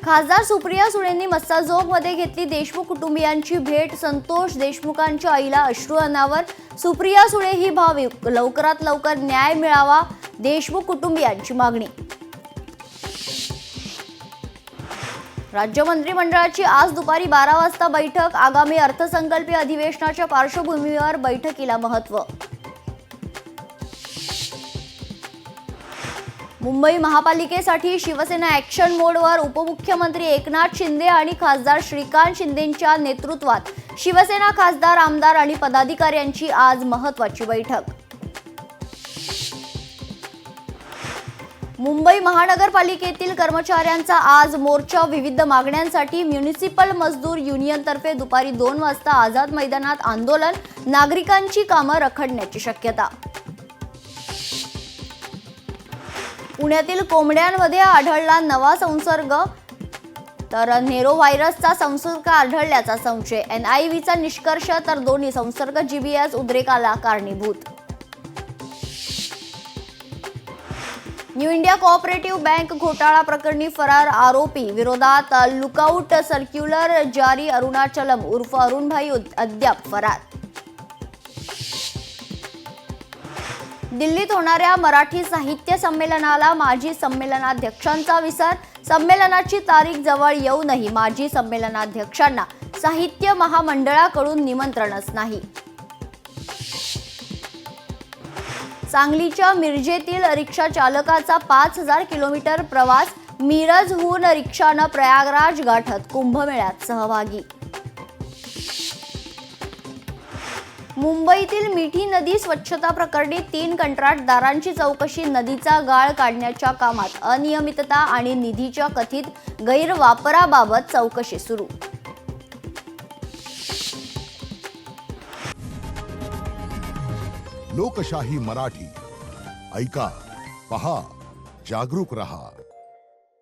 खासदार सुप्रिया सुळेंनी मस्साजोगमध्ये घेतली देशमुख कुटुंबियांची भेट। संतोष देशमुखांच्या आईला अश्रू अनावर। सुप्रिया सुळे ही भाविक, लवकरात लवकर न्याय मिळावा, देशमुख कुटुंबियांची मागणी। राज्य मंत्रिमंडळाची आज दुपारी 12 वाजता बैठक। आगामी अर्थसंकल्पीय अधिवेशनाच्या पार्श्वभूमीवर बैठकीला महत्त्व। मुंबई महापालिकेसाठी शिवसेना ॲक्शन मोडवर। उपमुख्यमंत्री एकनाथ शिंदे आणि खासदार श्रीकांत शिंदेंच्या नेतृत्वात शिवसेना खासदार, आमदार आणि पदाधिकाऱ्यांची आज महत्त्वाची बैठक। मुंबई महानगरपालिकेतील कर्मचाऱ्यांचा आज मोर्चा। विविध मागण्यांसाठी म्युनिसिपल मजदूर युनियनतर्फे दुपारी 2 वाजता आझाद मैदानात आंदोलन। नागरिकांची कामं रखडण्याची शक्यता। पुण्यातील कोंबड्यांमध्ये आढळला नवा संसर्ग, तर नेरो व्हायरसचा संसर्ग आढळल्याचा संशय। NIVचा निष्कर्ष, तर दोन्ही संसर्ग GBS उद्रेकाला कारणीभूत। न्यू इंडिया कोऑपरेटिव्ह बँक घोटाळा प्रकरणी फरार आरोपी विरोधात लुकआउट सर्क्युलर जारी। अरुणाचलम उर्फ अरुणभाई अद्याप फरार। दिल्लीत होणाऱ्या मराठी साहित्य संमेलनाला माजी संमेलनाध्यक्षांचा विसर। संमेलनाची तारीख जवळ येऊनही माजी संमेलनाध्यक्षांना साहित्य महामंडळाकडून निमंत्रणच नाही। सांगलीच्या मिरजेतील रिक्षा चालकाचा 5000 किलोमीटर प्रवास। मिरजहून रिक्षानं प्रयागराज गाठत कुंभमेळ्यात सहभागी। मुंबईतील मिठी नदी स्वच्छता प्रकरणी 3 कंत्राटदारांची चौकशी। नदीचा गाळ काढण्याच्या कामात अनियमितता आणि निधीच्या कथित गैरवापराबाबत चौकशी सुरू। लोकशाही मराठी ऐका, पहा, जागरूक रहा।